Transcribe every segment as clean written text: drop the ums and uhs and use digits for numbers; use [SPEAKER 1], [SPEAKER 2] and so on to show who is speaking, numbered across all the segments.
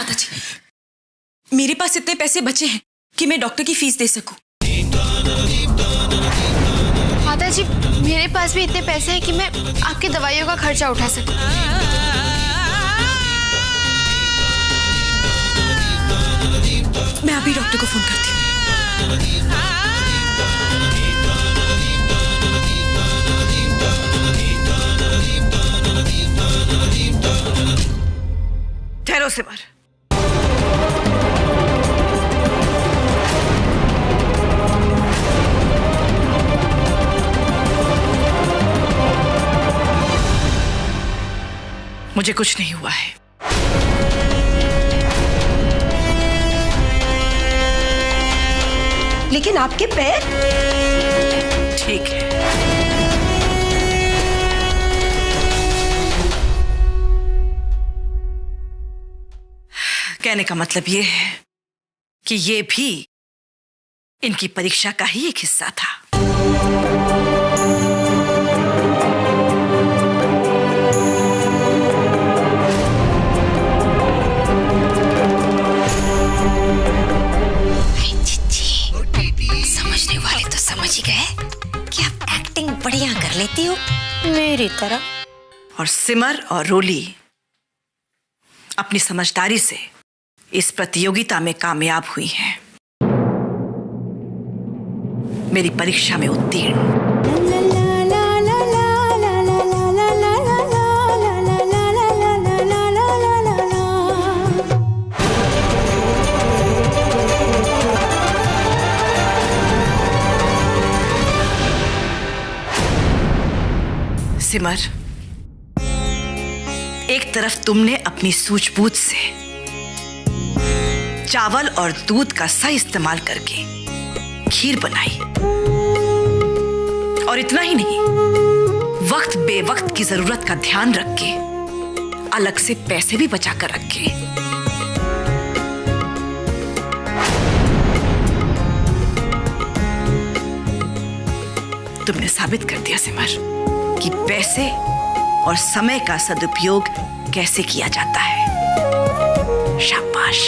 [SPEAKER 1] माता जी, मेरे पास इतने पैसे बचे हैं कि मैं डॉक्टर की फीस दे सकूं।
[SPEAKER 2] माता जी, मेरे पास भी इतने पैसे हैं कि मैं आपकी दवाइयों का खर्चा उठा सकूं।
[SPEAKER 1] मैं अभी डॉक्टर को फोन करती हूँ।
[SPEAKER 3] ठहरो सिमर। मुझे कुछ नहीं हुआ है।
[SPEAKER 4] लेकिन आपके पैर?
[SPEAKER 3] ठीक है। कहने का मतलब ये है कि ये भी इनकी परीक्षा का ही एक हिस्सा था।
[SPEAKER 4] समझने वाले तो समझ ही गए कि आप एक्टिंग बढ़िया कर लेती हो मेरी तरह।
[SPEAKER 3] और सिमर और रोली अपनी समझदारी से इस प्रतियोगिता में कामयाब हुई हैं। मेरी परीक्षा में उत्तीर्ण। सिमर, एक तरफ तुमने अपनी सूझबूझ से चावल और दूध का सही इस्तेमाल करके खीर बनाई, और इतना ही नहीं, वक्त बेवक्त की जरूरत का ध्यान रख के अलग से पैसे भी बचा कर रखे। तुमने साबित कर दिया सिमर कि पैसे और समय का सदुपयोग कैसे किया जाता है। शाबाश।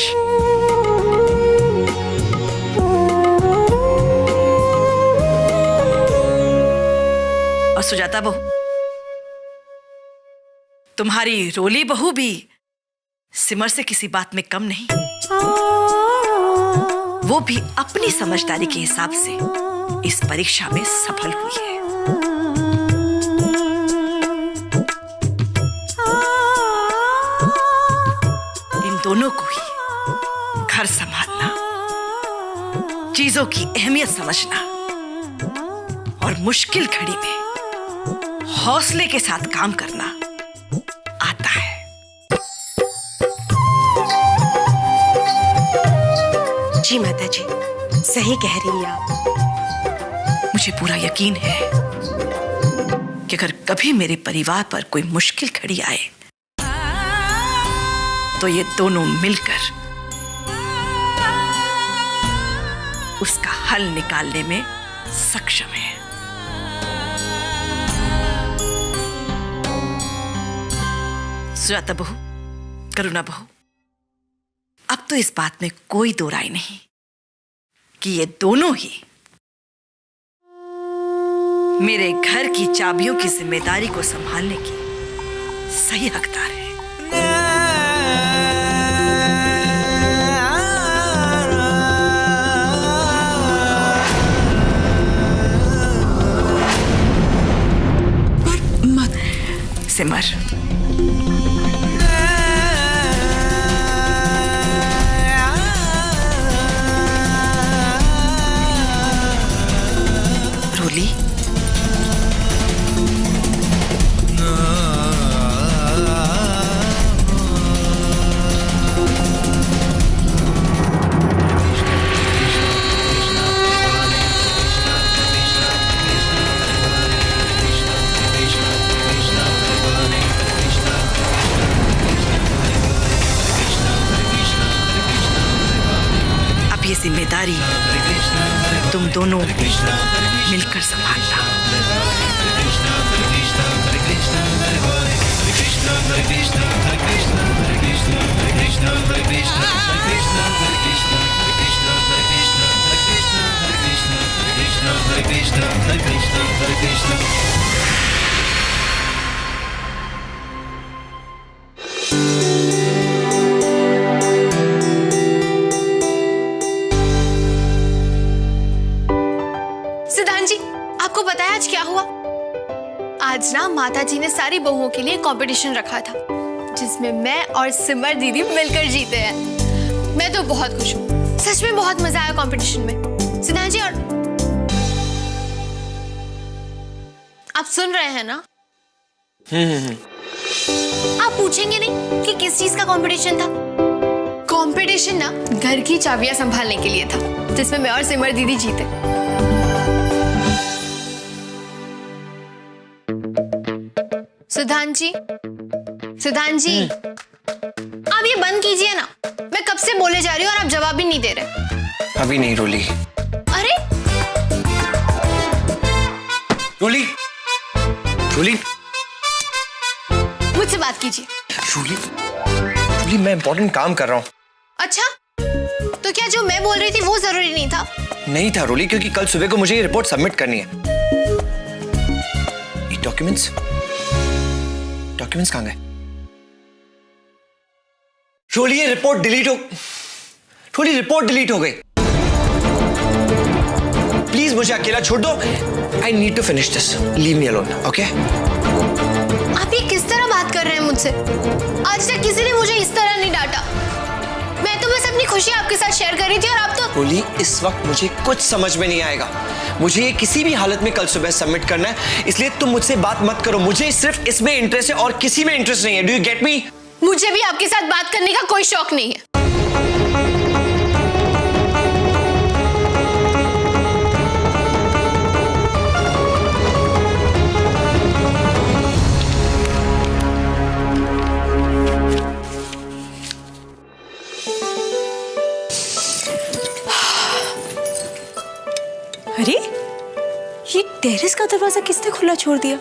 [SPEAKER 3] और सुजाता बहू, तुम्हारी रोली बहू भी सिमर से किसी बात में कम नहीं। वो भी अपनी समझदारी के हिसाब से इस परीक्षा में सफल हुई है। दोनों को ही घर संभालना, चीजों की अहमियत समझना और मुश्किल घड़ी में हौसले के साथ काम करना आता है।
[SPEAKER 4] जी माता जी, सही कह रही हैं आप।
[SPEAKER 3] मुझे पूरा यकीन है कि अगर कभी मेरे परिवार पर कोई मुश्किल घड़ी आए तो ये दोनों मिलकर उसका हल निकालने में सक्षम है। सुजाता बहू, करुणा बहू, अब तो इस बात में कोई दो राय नहीं कि ये दोनों ही मेरे घर की चाबियों की जिम्मेदारी को संभालने की सही हकदार है। सिमर, रोली, ये जिम्मेदारी तुम दोनों मिलकर संभालना।
[SPEAKER 2] पता है आज क्या हुआ? आज ना माता जी ने सारी बहुओं के लिए कंपटीशन रखा था, जिसमें मैं और सिमर दीदी मिलकर जीते हैं। मैं तो बहुत खुश हूँ, सच में बहुत मजा आया कंपटीशन में। सिन्हा जी, और आप सुन रहे हैं ना? आप पूछेंगे नहीं कि किस चीज का कंपटीशन था? कंपटीशन ना घर की चाबियां संभालने के लिए था, जिसमें मैं और सिमर दीदी जीते। सुधान जी, सुधान जी, आप ये बंद कीजिए ना। मैं कब से बोले जा रही हूँ और आप जवाब भी नहीं दे रहे।
[SPEAKER 5] अभी नहीं रोली।
[SPEAKER 2] अरे
[SPEAKER 5] रोली, रोली,
[SPEAKER 2] मुझसे बात कीजिए।
[SPEAKER 5] रोली, रोली, मैं इंपॉर्टेंट काम कर रहा हूँ।
[SPEAKER 2] अच्छा, तो क्या जो मैं बोल रही थी वो जरूरी नहीं था?
[SPEAKER 5] नहीं था रोली, क्योंकि कल सुबह को मुझे ये रिपोर्ट सबमिट करनी है। ये डॉक्यूमेंट्स कहाँ गए? रोली, ये रिपोर्ट डिलीट हो, रोली रिपोर्ट डिलीट हो गई। प्लीज मुझे अकेला छोड़ दो। I need to finish this, leave me alone, okay?
[SPEAKER 2] आप ये किस तरह बात कर रहे हैं मुझसे? आज तक किसी ने मुझे इस तरह नहीं डांटा। मैं तो बस अपनी खुशी आपके साथ शेयर कर रही थी और आप तो।
[SPEAKER 5] रोली, इस वक्त मुझे कुछ समझ में नहीं आएगा। मुझे ये किसी भी हालत में कल सुबह सबमिट करना है, इसलिए तुम मुझसे बात मत करो। मुझे सिर्फ इसमें इंटरेस्ट है और किसी में इंटरेस्ट नहीं है। डू यू गेट मी?
[SPEAKER 2] मुझे भी आपके साथ बात करने का कोई शौक नहीं है।
[SPEAKER 1] अरे, ये टेरेस का दरवाजा किसने खुला छोड़ दिया?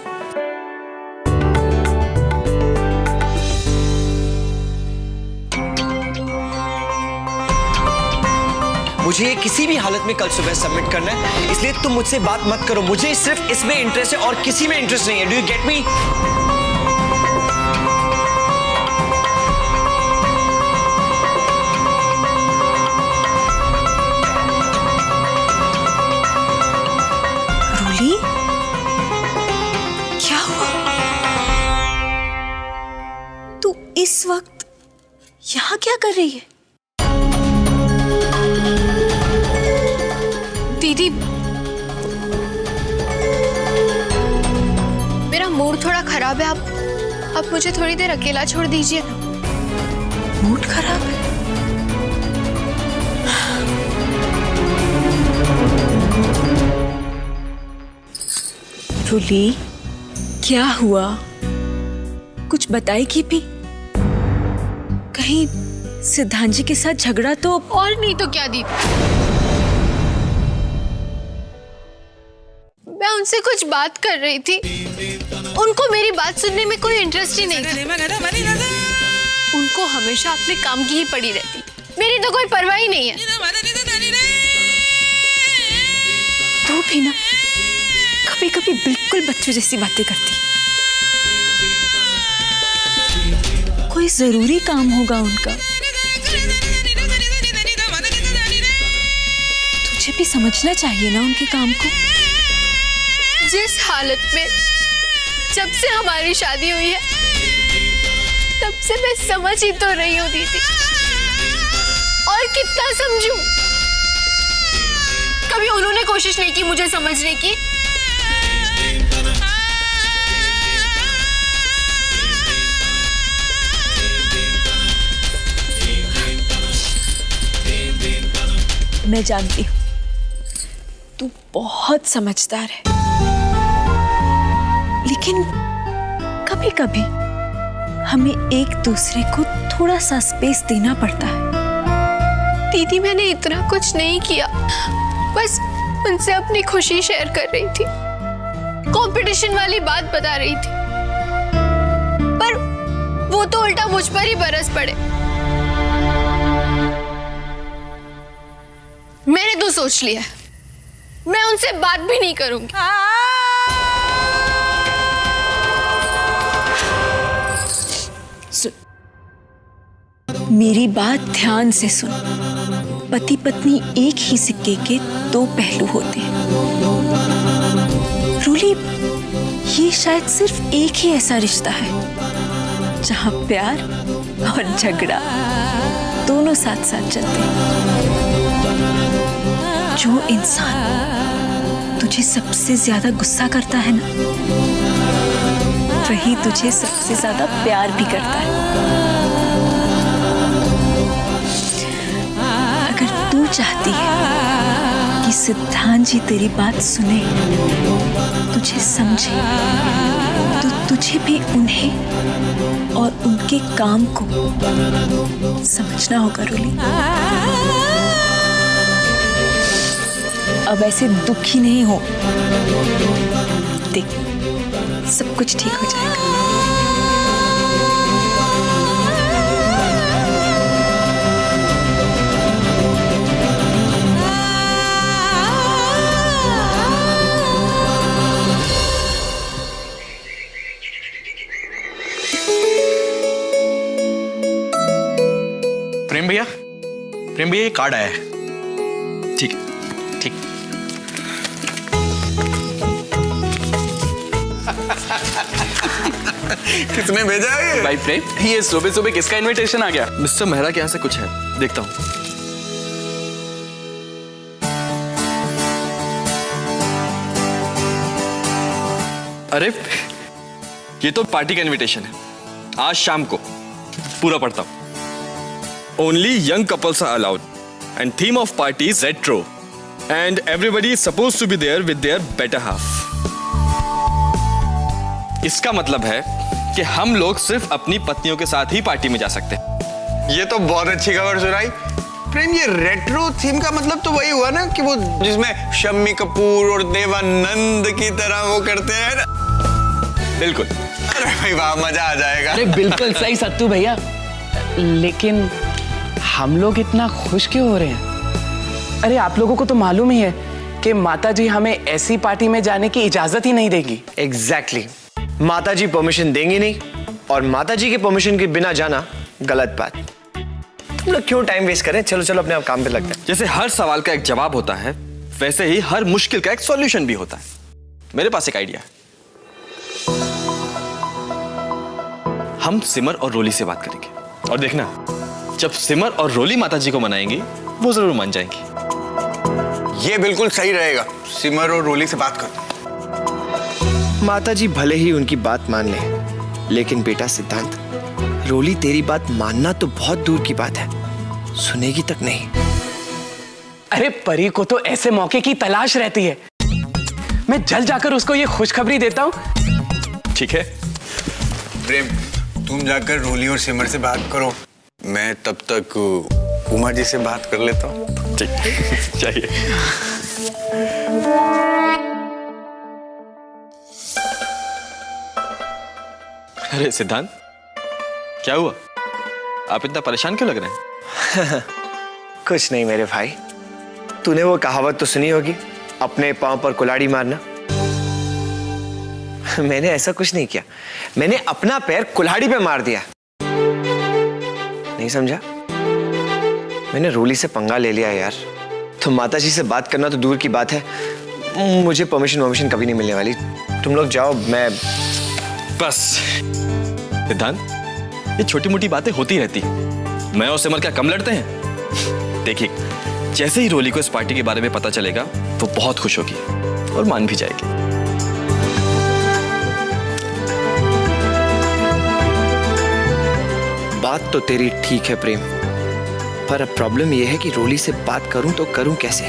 [SPEAKER 5] मुझे किसी भी हालत में कल सुबह सबमिट करना है, इसलिए तुम मुझसे बात मत करो। मुझे सिर्फ इसमें इंटरेस्ट है और किसी में इंटरेस्ट नहीं है। Do you get me?
[SPEAKER 1] Roli, क्या हुआ? तू इस वक्त यहाँ क्या कर रही है?
[SPEAKER 2] दीदी, मेरा मूड थोड़ा खराब है। आप मुझे थोड़ी देर अकेला छोड़ दीजिए ना।
[SPEAKER 1] मूड खराब है? रोली, क्या हुआ? कुछ बताएगी भी? कहीं सिद्धांत जी के साथ झगड़ा तो?
[SPEAKER 2] और नहीं तो क्या दीदी, मैं उनसे कुछ बात कर रही थी। उनको मेरी बात सुनने में कोई इंटरेस्ट ही नहीं था। उनको हमेशा अपने काम की ही पड़ी रहती, मेरी तो कोई परवाह ही नहीं है।
[SPEAKER 1] तू भी ना कभी कभी बिल्कुल बच्चों जैसी बातें करती। कोई जरूरी काम होगा उनका, तुझे भी समझना चाहिए ना उनके काम को।
[SPEAKER 2] जिस हालत में जब से हमारी शादी हुई है, तब से मैं समझ ही तो रही हूँ दीदी। और कितना समझूं? कभी उन्होंने कोशिश नहीं की मुझे समझने की।
[SPEAKER 1] मैं जानती हूँ तू बहुत समझदार है, लेकिन कभी कभी हमें एक दूसरे को थोड़ा सा स्पेस देना पड़ता है।
[SPEAKER 2] दीदी, मैंने इतना कुछ नहीं किया, बस उनसे अपनी खुशी शेयर कर रही थी, कंपटीशन वाली बात बता रही थी, पर वो तो उल्टा मुझ पर ही बरस पड़े। मैंने तो सोच लिया है, मैं उनसे बात भी नहीं करूंगी।
[SPEAKER 1] मेरी बात ध्यान से सुन। पति पत्नी एक ही सिक्के के दो पहलू होते हैं। ये शायद सिर्फ एक ही ऐसा रिश्ता है जहां प्यार और झगड़ा दोनों साथ साथ चलते हैं। जो इंसान तुझे सबसे ज्यादा गुस्सा करता है ना, वही तुझे सबसे ज्यादा प्यार भी करता है। अगर तू चाहती है कि सिद्धांत जी तेरी बात सुने, तुझे समझे, तो तुझे भी उन्हें और उनके काम को समझना होगा रोली। अब ऐसे दुखी नहीं हो, देख सब कुछ ठीक हो जाएगा।
[SPEAKER 6] प्रेम भैया, ये कार्ड आया है। ठीक है, ठीक।
[SPEAKER 7] किसने भेजा है ये?
[SPEAKER 8] भाई प्रेम, ये सुबह सुबह किसका इनविटेशन आ गया?
[SPEAKER 7] मिस्टर मेहरा के यहाँ से कुछ है, देखता हूँ। अरे ये तो पार्टी का इनविटेशन है, आज शाम को। पूरा पढ़ता हूँ। Only young couples are allowed, and theme of party is retro, and everybody is supposed to be there with their better half. इसका मतलब है कि हम लोग सिर्फ अपनी पत्नियों के साथ ही पार्टी में जा सकते हैं।
[SPEAKER 9] ये तो बहुत अच्छी खबर सुनाई। प्रेम, ये रेट्रो थीम का मतलब तो वही हुआ ना कि वो जिसमें शम्मी कपूर और देवानंद की तरह वो करते हैं ना।
[SPEAKER 7] बिल्कुल।
[SPEAKER 9] अरे भाई वाह, मजा आ जाएगा।
[SPEAKER 8] अरे बिल्कुल सही सत्तू भैया, लेकिन हम लोग इतना खुश क्यों हो रहे हैं? अरे आप लोगों को तो मालूम ही है कि माताजी हमें ऐसी पार्टी में जाने की इजाजत ही नहीं देगी।
[SPEAKER 5] एग्जैक्टली। माताजी परमिशन देंगी नहीं, और माताजी के परमिशन के बिना जाना गलत बात। तुम लोग क्यों टाइम वेस्ट करें? चलो चलो अपने आप काम पे लगते हैं।
[SPEAKER 7] जैसे हर सवाल का एक जवाब होता है, वैसे ही हर मुश्किल का एक सॉल्यूशन भी होता है। मेरे पास एक आइडिया है। हम सिमर और रोली से बात करेंगे, और देखना जब सिमर और रोली माताजी को मनाएंगी, वो जरूर मान जाएंगी।
[SPEAKER 9] ये बिल्कुल सही रहेगा। सिमर और रोली से बात कर।
[SPEAKER 5] माताजी भले ही उनकी बात मान ले, लेकिन बेटा सिद्धांत, रोली तेरी बात मानना तो बहुत दूर की बात है, सुनेगी तक नहीं।
[SPEAKER 8] अरे परी को तो ऐसे मौके की तलाश रहती है। मैं जल्द जाकर उसको ये खुशखबरी देता हूँ।
[SPEAKER 7] ठीक है
[SPEAKER 9] प्रेम, तुम जाकर रोली और सिमर से बात करो, मैं तब तक उमा जी से बात कर लेता हूँ।
[SPEAKER 7] ठीक चाहिए। अरे सिद्धांत, क्या हुआ? आप इतना परेशान क्यों लग रहे हैं?
[SPEAKER 5] कुछ नहीं मेरे भाई, तूने वो कहावत तो सुनी होगी, अपने पांव पर कुल्हाड़ी मारना। मैंने ऐसा कुछ नहीं किया, मैंने अपना पैर कुल्हाड़ी पे मार दिया। नहीं समझा? मैंने रोली से पंगा ले लिया यार। तो माताजी से बात करना तो दूर की बात है, मुझे परमिशन कभी नहीं मिलने वाली। तुम लोग जाओ, मैं
[SPEAKER 7] बस। सिद्धांत, ये छोटी मोटी बातें होती रहती हैं। मैं और सिमर क्या कम लड़ते हैं? देखिए, जैसे ही रोली को इस पार्टी के बारे में पता चलेगा, वो बहुत खुश होगी और मान भी जाएगी। बात तो तेरी ठीक है प्रेम, पर अब प्रॉब्लम यह है कि रोली से बात करूं तो करूं कैसे?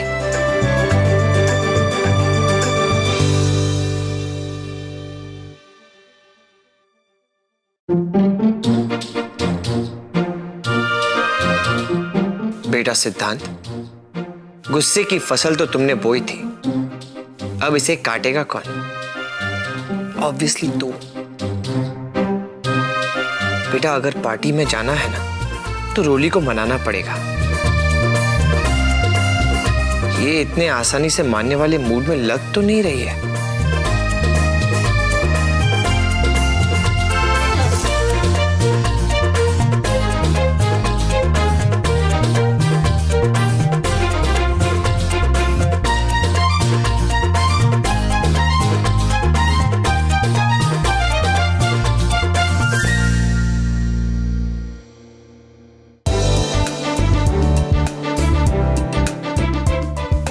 [SPEAKER 7] बेटा सिद्धांत, गुस्से की फसल तो तुमने बोई थी, अब इसे काटेगा कौन? ऑब्वियसली तू। बेटा, अगर पार्टी में जाना है ना, तो रोली को मनाना पड़ेगा। ये इतने आसानी से मानने वाले मूड में लग तो नहीं रही है।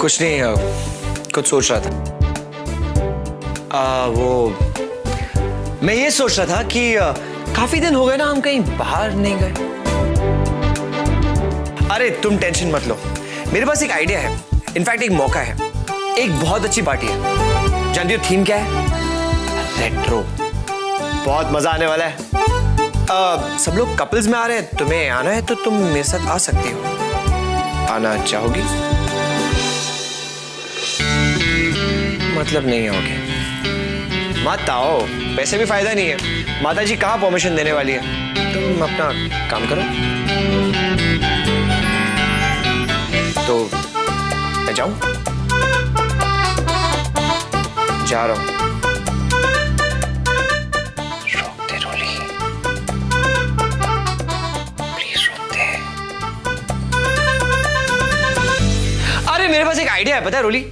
[SPEAKER 5] कुछ नहीं, कुछ सोच रहा था। वो मैं ये सोच रहा था कि काफी दिन हो गए ना हम कहीं बाहर नहीं गए। अरे तुम टेंशन मत लो, मेरे पास एक आइडिया है, इनफैक्ट एक मौका है, एक बहुत अच्छी पार्टी है। जानती हो थीम क्या है? रेट्रो। बहुत मजा आने वाला है। सब लोग कपल्स में आ रहे हैं, तुम्हें आना है तो तुम मेरे साथ आ सकती हो। आना चाहोगी? मतलब नहीं आओगे? मत आओ, वैसे भी फायदा नहीं है। माता जी कहाँ परमिशन देने वाली है, तुम अपना काम करो। तो मैं जाऊं? जा रहा हूं। रोक दे रोली, प्लीज रोक दे। अरे मेरे पास एक आइडिया है, पता है रोली?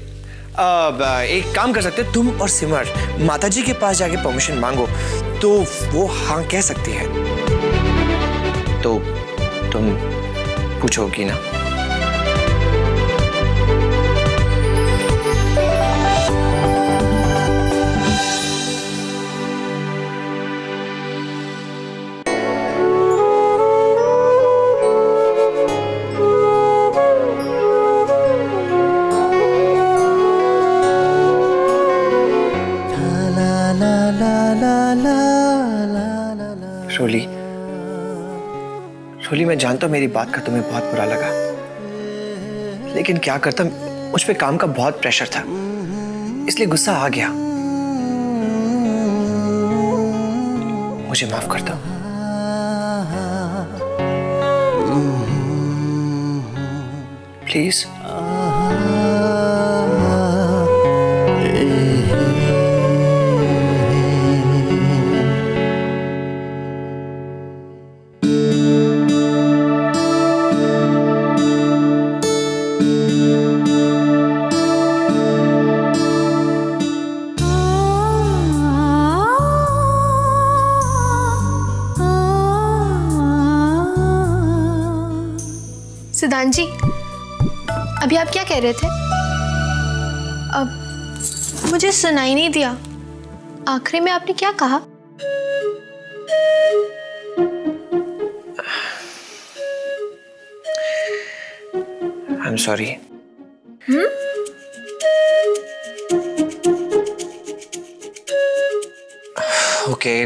[SPEAKER 5] एक काम कर सकते हैं, तुम और सिमर माताजी के पास जाके परमिशन मांगो तो वो हाँ कह सकती है। तो तुम पूछोगी ना? रोली, मैं जानता हूं मेरी बात का तुम्हें बहुत बुरा लगा, लेकिन क्या करता, मुझ पे काम का बहुत प्रेशर था, इसलिए गुस्सा आ गया। मुझे माफ कर दो। प्लीज।
[SPEAKER 2] सिद्धांत जी, अभी आप क्या कह रहे थे? अब मुझे सुनाई नहीं दिया। आखिरी में आपने क्या कहा?
[SPEAKER 5] I'm sorry. Okay.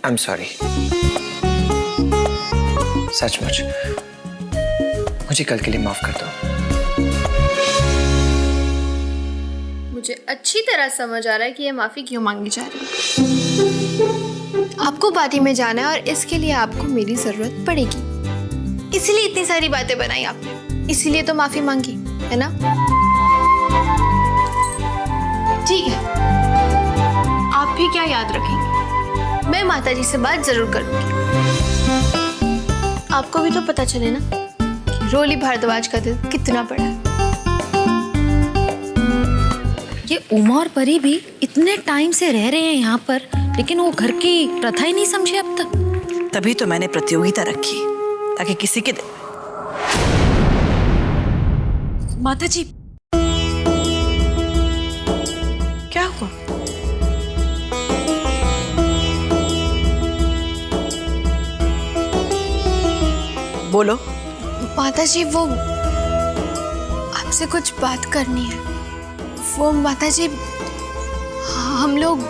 [SPEAKER 5] I'm sorry. सचमुच मुझे कल के लिए माफ कर दो।
[SPEAKER 2] मुझे अच्छी तरह समझ आ रहा है कि ये माफी क्यों मांगी जा रही है। आपको पार्टी में जाना है और इसके लिए आपको मेरी जरूरत पड़ेगी, इसीलिए इतनी सारी बातें बनाई आपने, इसीलिए तो माफी मांगी है ना? ठीक है, आप भी क्या याद रखेंगे, मैं माताजी से बात जरूर करूंगी। आपको भी तो पता चले ना कि रोली भारद्वाज का दिल कितना बड़ा है।
[SPEAKER 4] ये उमा और परी भी इतने टाइम से रह रहे हैं यहाँ पर, लेकिन वो घर की प्रथा ही नहीं समझे अब तक।
[SPEAKER 3] तभी तो मैंने प्रतियोगिता रखी, ताकि किसी के माताजी क्या हुआ? बोलो।
[SPEAKER 2] माताजी, वो आपसे कुछ बात करनी है। वो माताजी, हम लोग,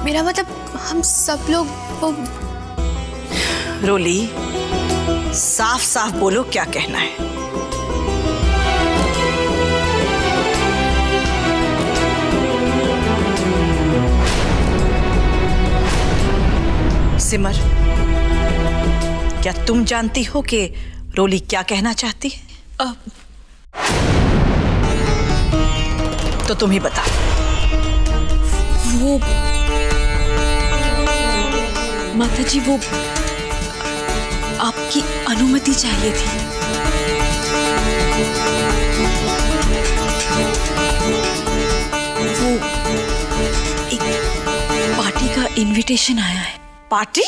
[SPEAKER 2] मेरा मतलब हम सब लोग, वो
[SPEAKER 3] रोली, साफ साफ बोलो क्या कहना है। सिमर, क्या तुम जानती हो कि रोली क्या कहना चाहती है? तो तुम ही बता।
[SPEAKER 1] वो माताजी, वो आपकी अनुमति चाहिए थी। वो एक पार्टी का इनविटेशन आया है।
[SPEAKER 3] पार्टी?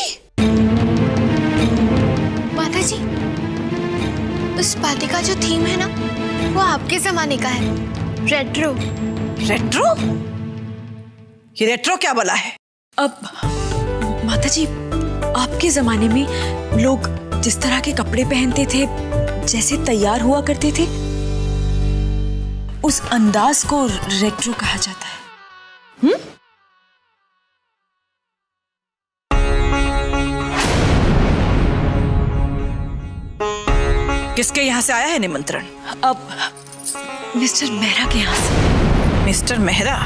[SPEAKER 2] माताजी, उस पार्टी का जो थीम है ना, वो आपके जमाने का है, रेट्रो।
[SPEAKER 3] रेट्रो? ये रेट्रो क्या बोला है?
[SPEAKER 1] अब माताजी, आपके जमाने में लोग जिस तरह के कपड़े पहनते थे, जैसे तैयार हुआ करते थे, उस अंदाज को रेट्रो कहा जाता है।
[SPEAKER 3] किसके यहाँ से आया है निमंत्रण?
[SPEAKER 1] अब मिस्टर मेहरा के यहाँ से।
[SPEAKER 3] मिस्टर मेहरा?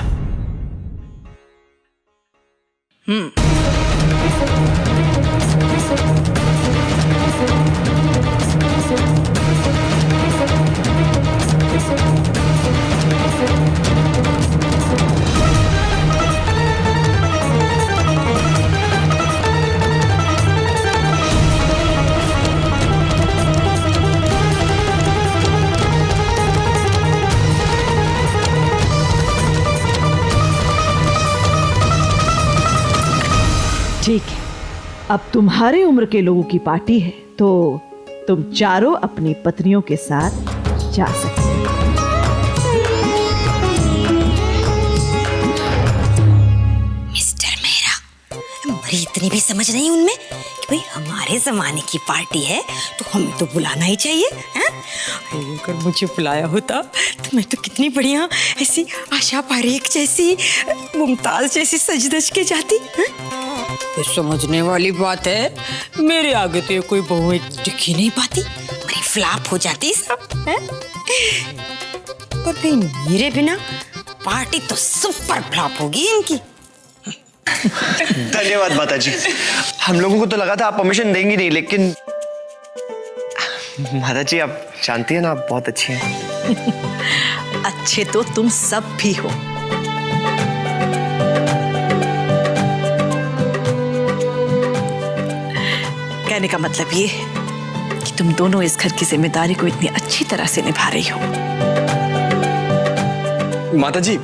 [SPEAKER 10] ठीक है, अब तुम्हारे उम्र के लोगों की पार्टी है, तो तुम चारों अपनी पत्नियों के साथ जा सकते हो।
[SPEAKER 11] मिस्टर मेहरा, मेरी इतनी भी समझ नहीं उनमें कि भाई हमारे जमाने की पार्टी है तो हमें तो बुलाना ही चाहिए, हैं? अगर मुझे बुलाया होता तो मैं तो कितनी बढ़िया ऐसी आशा पारेख जैसी, मुमताज जैसी सज धज के जाती, हैं? ये समझने वाली बात है, मेरे आगे तो ये कोई बहू दिख ही नहीं पाती, मेरी फ्लॉप हो जाती सब, हैं? पर भाई मेरे बिना पार्टी तो सुपर फ्लॉप होगी इनकी।
[SPEAKER 5] धन्यवाद माताजी। हम लोगों को तो लगा था आप परमिशन देंगी नहीं, लेकिन माताजी आप जानती है ना, आप बहुत अच्छी हैं।
[SPEAKER 3] अच्छे तो तुम सब भी हो। कहने का मतलब ये है कि तुम दोनों इस घर की जिम्मेदारी को इतनी अच्छी तरह से निभा रही हो।
[SPEAKER 7] माताजी,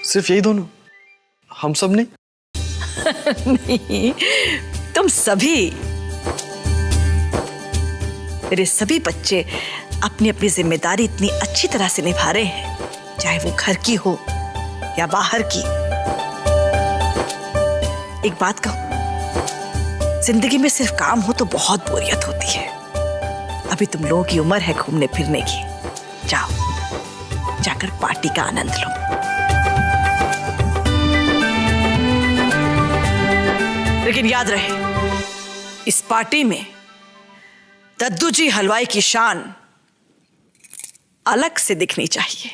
[SPEAKER 7] सिर्फ यही दोनों? हम सब नहीं?
[SPEAKER 3] नहीं, तुम सभी, मेरे सभी बच्चे अपनी अपनी जिम्मेदारी इतनी अच्छी तरह से निभा रहे हैं, चाहे वो घर की हो या बाहर की। एक बात कहूं, जिंदगी में सिर्फ काम हो तो बहुत बोरियत होती है। अभी तुम लोगों की उम्र है घूमने फिरने की, जाओ जाकर पार्टी का आनंद लो। लेकिन याद रहे, इस पार्टी में दद्दू जी हलवाई की शान अलग से दिखनी चाहिए।